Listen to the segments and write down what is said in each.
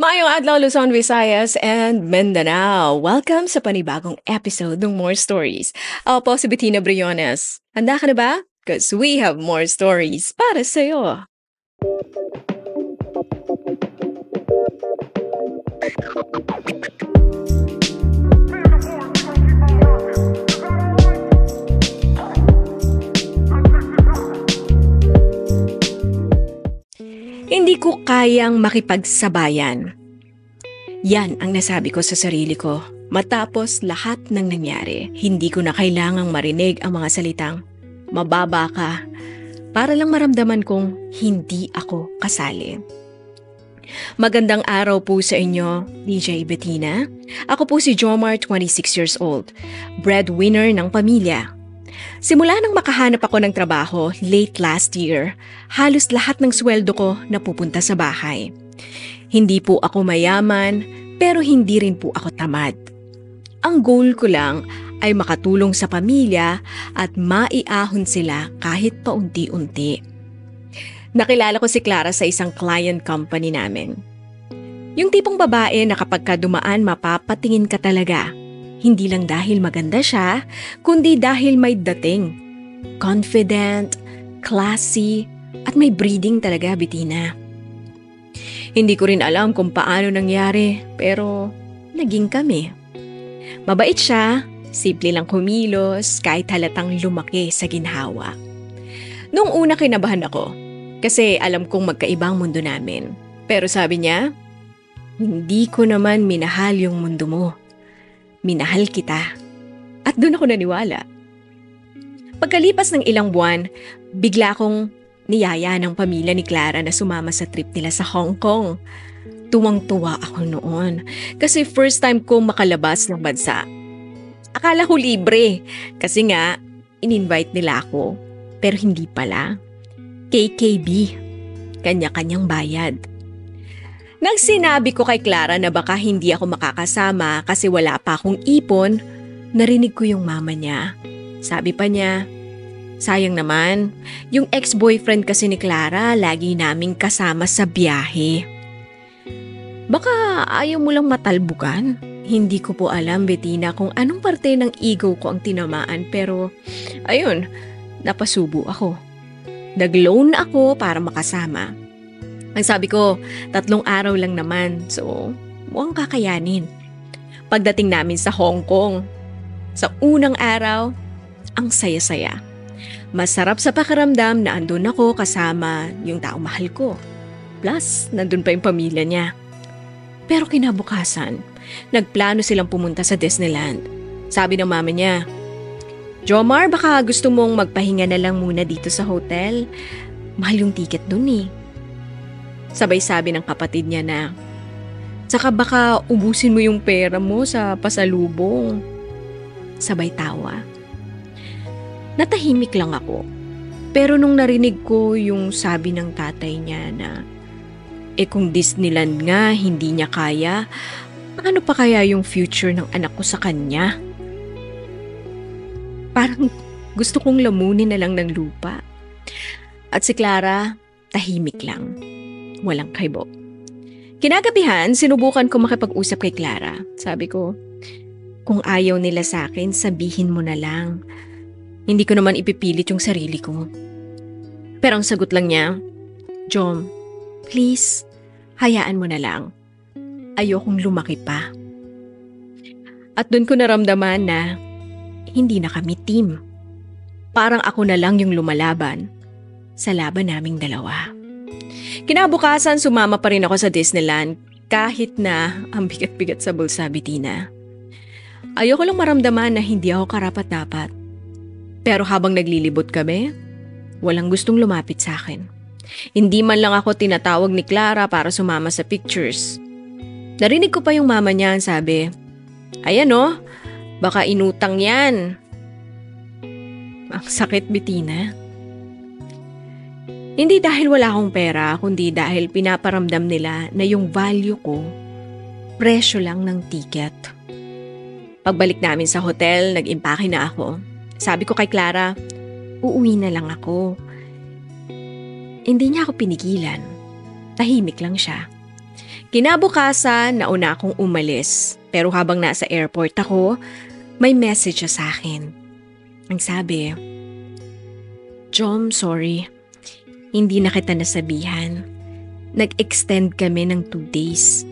Maayong adlaw Luzon, Visayas, and Mindanao. Welcome sa panibagong episode ng More Stories. Ako po si Bettina Briones. Handa ka na ba? Because we have more stories para sa'yo. Hindi ko kayang makipagsabayan. Yan ang nasabi ko sa sarili ko. Matapos lahat ng nangyari, hindi ko na kailangang marinig ang mga salitang, "Mababa ka," para lang maramdaman kong hindi ako kasali. Magandang araw po sa inyo, DJ Bettina. Ako po si Jomar, 26 years old, breadwinner ng pamilya. Simula nang makahanap ako ng trabaho late last year, halos lahat ng sweldo ko napupunta sa bahay. Hindi po ako mayaman, pero hindi rin po ako tamad. Ang goal ko lang ay makatulong sa pamilya at maiahon sila kahit paunti-unti. Nakilala ko si Clara sa isang client company namin. Yung tipong babae na kapag ka dumaan mapapatingin ka talaga. Hindi lang dahil maganda siya, kundi dahil may dating. Confident, classy, at may breeding talaga, Bettina. Hindi ko rin alam kung paano nangyari, pero naging kami. Mabait siya, simple lang kumilos, kahit halatang lumaki sa ginhawa. Nung una kinabahan ako, kasi alam kong magkaibang mundo namin. Pero sabi niya, "Hindi ko naman minahal yung mundo mo. Minahal kita." At doon ako naniwala. Pagkalipas ng ilang buwan, bigla akong niyaya ng pamilya ni Clara na sumama sa trip nila sa Hong Kong. Tuwang-tuwa ako noon kasi first time kong makalabas ng bansa. Akala ko libre kasi nga in-invite nila ako, pero hindi pala. KKB, kanya-kanyang bayad. Nang sinabi ko kay Clara na baka hindi ako makakasama kasi wala pa akong ipon, narinig ko yung mama niya. Sabi pa niya, "Sayang naman, yung ex-boyfriend kasi ni Clara lagi naming kasama sa biyahe." Baka ayaw mo lang matalbukan? Hindi ko po alam, Bettina, kung anong parte ng ego ko ang tinamaan, pero ayun, napasubo ako. Nag-loan ako para makasama. Ang sabi ko, 3 araw lang naman, so mukhang kakayanin. Pagdating namin sa Hong Kong, sa unang araw, ang saya-saya. Masarap sa pakiramdam na andun ako kasama yung taong mahal ko. Plus, nandun pa yung pamilya niya. Pero kinabukasan, nagplano silang pumunta sa Disneyland. Sabi ng mama niya, "Jomar, baka gusto mong magpahinga na lang muna dito sa hotel. Mahal yung ticket dun eh." Sabay sabi ng kapatid niya na, "Tsaka baka ubusin mo yung pera mo sa pasalubong." Sabay tawa. Natahimik lang ako. Pero nung narinig ko yung sabi ng tatay niya na, kung Disneyland nga hindi niya kaya, paano pa kaya yung future ng anak ko sa kanya? Parang gusto kong lamunin na lang ng lupa. At si Clara, tahimik lang. Walang kaibo. Kinagabihan, sinubukan ko makipag-usap kay Clara. Sabi ko, "Kung ayaw nila sa akin, sabihin mo na lang. Hindi ko naman ipipilit yung sarili ko." Pero ang sagot lang niya, "Jom, please, hayaan mo na lang. Ayokong lumaki pa." At doon ko naramdaman na hindi na kami team. Parang ako na lang yung lumalaban sa laban naming dalawa. Kinabukasan, sumama pa rin ako sa Disneyland kahit na ang bigat-bigat sa bulsa, Bettina. Ayoko lang maramdaman na hindi ako karapat-dapat. Pero habang naglilibot kami, walang gustong lumapit sa akin. Hindi man lang ako tinatawag ni Clara para sumama sa pictures. Narinig ko pa yung mama niya ang sabi, "Ayan oh, baka inutang yan." Ang sakit, Bettina. Hindi dahil wala akong pera, kundi dahil pinaparamdam nila na yung value ko, presyo lang ng ticket. Pagbalik namin sa hotel, nag-impake na ako. Sabi ko kay Clara, "Uuwi na lang ako." Hindi niya ako pinigilan. Tahimik lang siya. Kinabukasan, nauna akong umalis. Pero habang nasa airport ako, may message siya sa akin. Ang sabi, "Jom, sorry. Hindi na kita nasabihan. Nag-extend kami ng 2 days.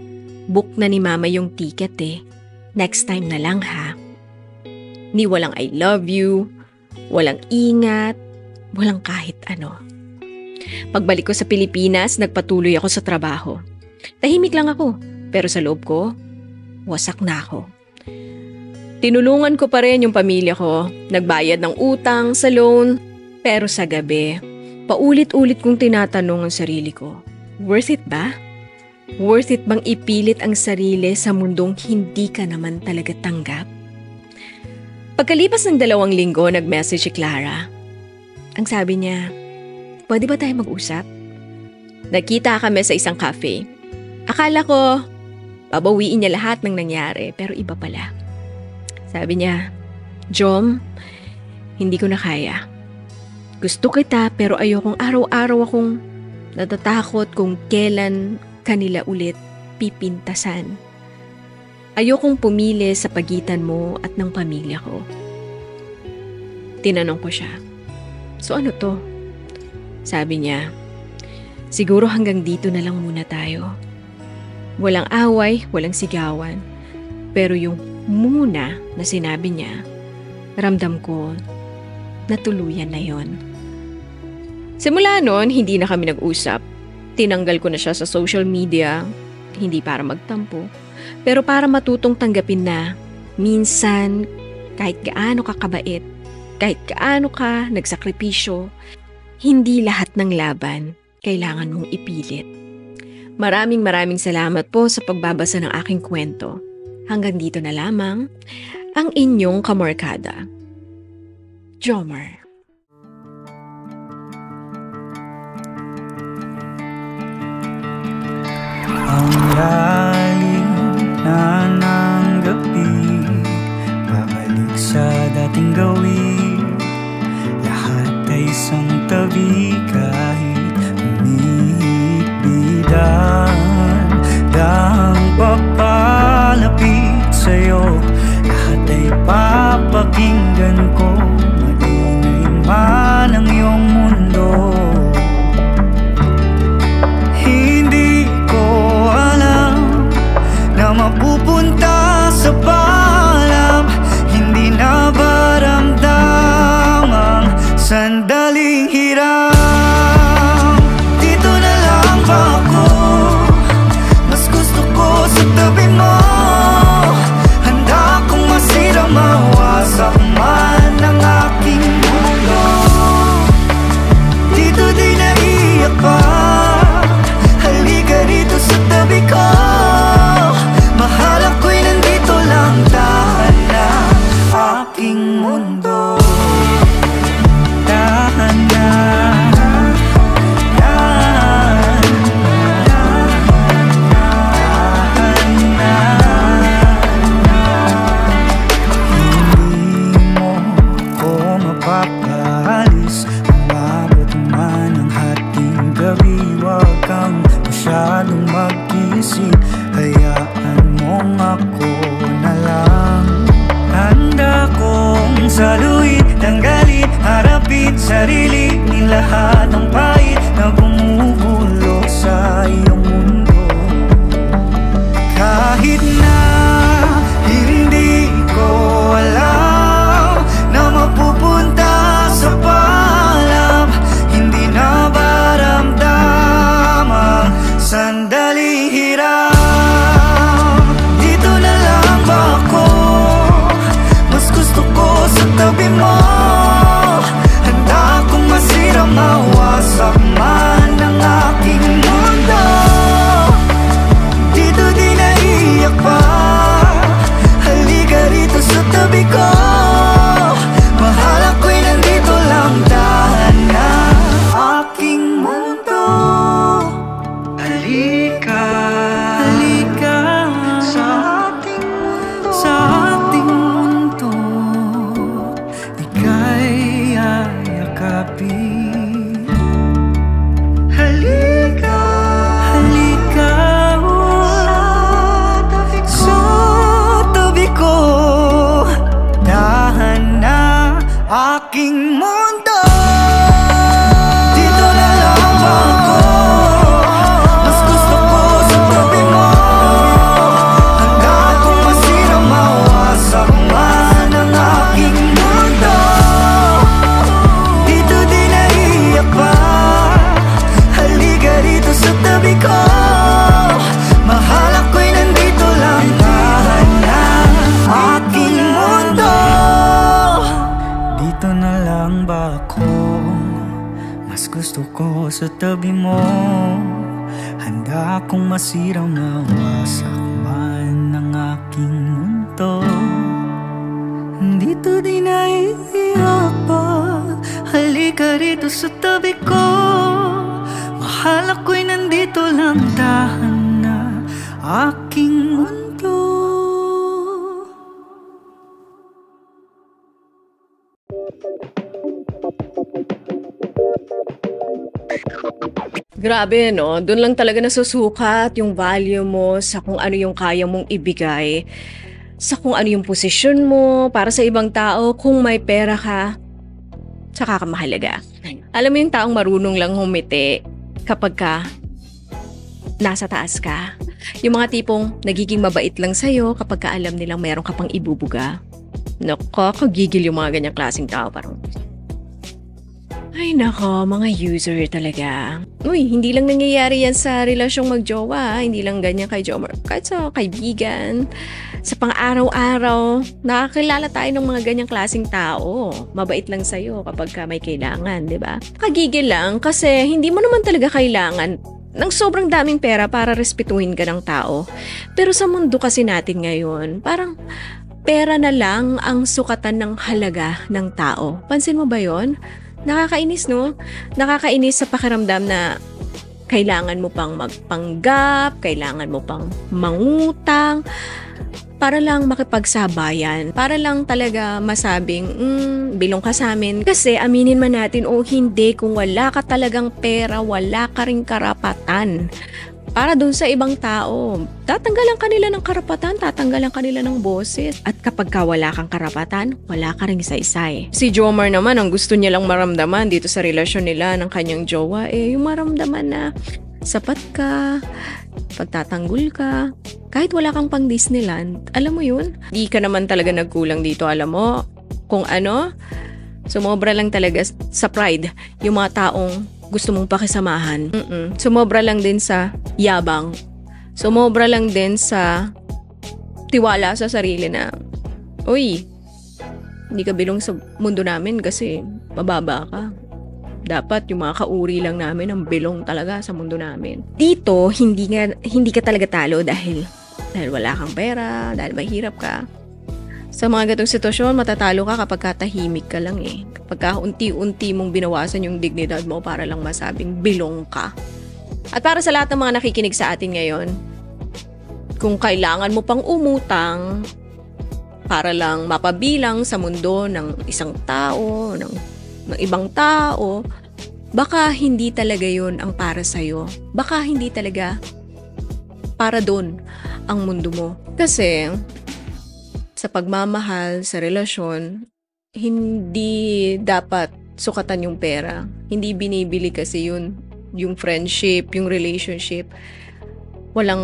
Book na ni mama yung ticket eh. Next time na lang ha." Ni walang I love you, walang ingat, walang kahit ano. Pagbalik ko sa Pilipinas, nagpatuloy ako sa trabaho. Tahimik lang ako, pero sa loob ko, wasak na ako. Tinulungan ko pa rin yung pamilya ko, nagbayad ng utang sa loan, pero sa gabi, paulit-ulit kong tinatanong ang sarili ko, worth it ba? Worth it bang ipilit ang sarili sa mundong hindi ka naman talaga tanggap? Pagkalipas ng 2 linggo, nag-message si Clara. Ang sabi niya, "Pwede ba tayo mag-usap?" Nagkita kami sa isang cafe. Akala ko, babawiin niya lahat ng nangyari, pero iba pala. Sabi niya, "Jom, hindi ko na kaya. Gusto kita pero ayokong araw-araw akong natatakot kung kailan kanila ulit pipintasan. Ayokong pumili sa pagitan mo at ng pamilya ko." Tinanong ko siya, "So ano to?" Sabi niya, "Siguro hanggang dito na lang muna tayo. Walang away, walang sigawan. Pero yung muna na sinabi niya, ramdam ko na tuluyan na yon." Simula noon, hindi na kami nag-usap. Tinanggal ko na siya sa social media, hindi para magtampo, pero para matutong tanggapin na minsan kahit gaano ka kabait, kahit gaano ka nagsakripisyo, hindi lahat ng laban kailangan mong ipilit. Maraming salamat po sa pagbabasa ng aking kwento. Hanggang dito na lamang ang inyong kamorkada, Jomar. Ang lalim na ng gabi, babalik sa dating gawin. Lahat ay isang tabi kahit umiikbidan. Dahang papalapit sa'yo, lahat ay papakinggan ko. Maingay man ang iyong mundo. Hindi ko alam na mapupunta sa paalam. Hindi na ba ramdam ang sandaling hiram? Dito na lang ba ako? Mas gusto ko sa tabi mo. Handa akong masira, mawasak man ang aking mundo. Dito di naiyak pa. Halika rito sa tabi ko. Mahal ako'y nandito lang. Dahan na aking mundo. Dahan na. Hindi mo ko mapapalis. Umabot man ang hating gabi. Huwag kang masyadong mag-isip. Hayaan mong ako na lang. Handa kong saluhin, tanggalin, harapin sarili ni lahat ng pait na bumubulok sa iyong mundo. Kahit na hindi ko alam na mapupunta sa paalam. Hindi na ba ramdam ang sandaling hiram? Dito na lang ba ako? Mas gusto ko sa tabi mo. Handa akong masira, mawasak man ang aking mundo. sa tabi mo. Handa akong masirang mawasak man ang aking mundo. Dito di naiiyak. Halika rito sa tabi ko. Mahal ako'y nandito lang, dahan na aking mundo. Grabe, no? Doon lang talaga nasusukat yung value mo sa kung ano yung kaya mong ibigay, sa kung ano yung posisyon mo para sa ibang tao. Kung may pera ka, tsaka ka mahalaga. Alam mo yung taong marunong lang humiti kapag ka nasa taas ka. Yung mga tipong nagiging mabait lang sa'yo kapag ka alam nilang meron ka pang ibubuga. Nakakagigil yung mga ganyang klaseng tao. Parang, ay nako, mga user talaga. Uy, hindi lang nangyayari yan sa relasyong magjowa. Hindi lang ganyan kay Jomar. Kahit sa kaibigan, sa pang-araw-araw, nakakilala tayo ng mga ganyang klaseng tao. Mabait lang sa'yo kapag ka may kailangan, di ba? Kagigil lang kasi hindi mo naman talaga kailangan ng sobrang daming pera para respetuhin ka ng tao. Pero sa mundo kasi natin ngayon, parang pera na lang ang sukatan ng halaga ng tao. Pansin mo ba yon? Nakakainis, no? Nakakainis sa pakiramdam na kailangan mo pang magpanggap, kailangan mo pang mangutang, para lang makipagsabayan, para lang talaga masabing, bilong ka sa amin. Kasi aminin man natin o hindi, kung wala ka talagang pera, wala ka ring karapatan para doon sa ibang tao. Tatanggalan kanila ng karapatan, tatanggalan kanila ng boses. At kapag ka wala kang karapatan, wala ka ring isa-isay. Si Jomar naman, ang gusto niya lang maramdaman dito sa relasyon nila ng kanyang jowa, yung maramdaman na sapat ka, pagtatanggol ka, kahit wala kang pang Disneyland. Alam mo yun? Di ka naman talaga nagkulang dito, alam mo? Kung ano, sumobra lang talaga sa pride yung mga taong gusto mong pakisamahan. Sumobra lang din sa yabang. Sumobra lang din sa tiwala sa sarili na, uy, hindi ka bilong sa mundo namin kasi mababa ka. Dapat yung mga kauri lang namin ang bilong talaga sa mundo namin. Dito, hindi ka talaga talo dahil wala kang pera, dahil mahirap ka. Sa mga gatong sitwasyon, matatalo ka kapag katahimik ka lang eh. Kapag unti-unti mong binawasan yung dignidad mo para lang masabing bilong ka. At para sa lahat ng mga nakikinig sa atin ngayon, kung kailangan mo pang umutang para lang mapabilang sa mundo ng isang tao, ng ibang tao, baka hindi talaga yun ang para sa'yo. Baka hindi talaga para doon ang mundo mo. Kasi sa pagmamahal, sa relasyon, hindi dapat sukatan yung pera. Hindi binibili kasi yun, yung friendship, yung relationship. Walang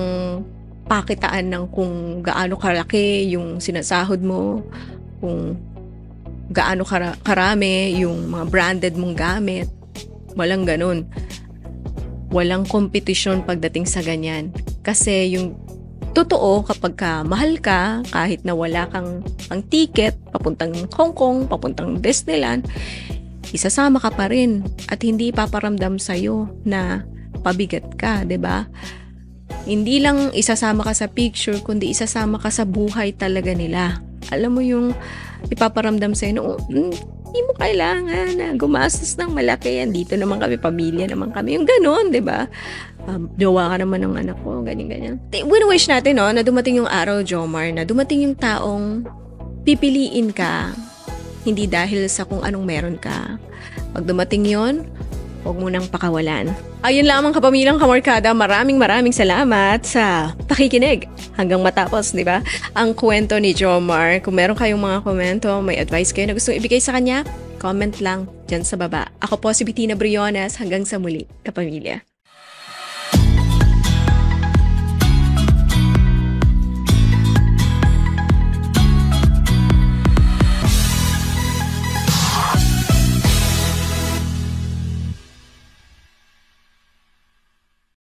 pakitaan ng kung gaano kalaki yung sinasahod mo, kung gaano karami yung mga branded mong gamit. Walang ganun. Walang kompetisyon pagdating sa ganyan. Kasi yung totoo, kapag ka mahal ka, kahit na wala kang ang ticket, papuntang Hong Kong, papuntang Disneyland, isasama ka pa rin at hindi ipaparamdam sa'yo na pabigat ka, 'di ba? Hindi lang isasama ka sa picture, kundi isasama ka sa buhay talaga nila. Alam mo yung ipaparamdam sa'yo na, hindi mo kailangan na gumastos ng malaki yan. Dito naman kami, pamilya naman kami. Yung ganon, 'di ba? Jowa ka naman ng anak ko, ganyan-ganyan. Win-wish natin, no, na dumating yung araw, Jomar, na dumating yung taong pipiliin ka, hindi dahil sa kung anong meron ka. Pag dumating yon, huwag mo nang pakawalan. Ayun lamang kapamilyang Kamorkada, maraming salamat sa pakikinig hanggang matapos, di ba? Ang kwento ni Jomar. Kung meron kayong mga komento, may advice kayo na gusto ibigay sa kanya, comment lang dyan sa baba. Ako po si Bettina Briones, hanggang sa muli, kapamilya.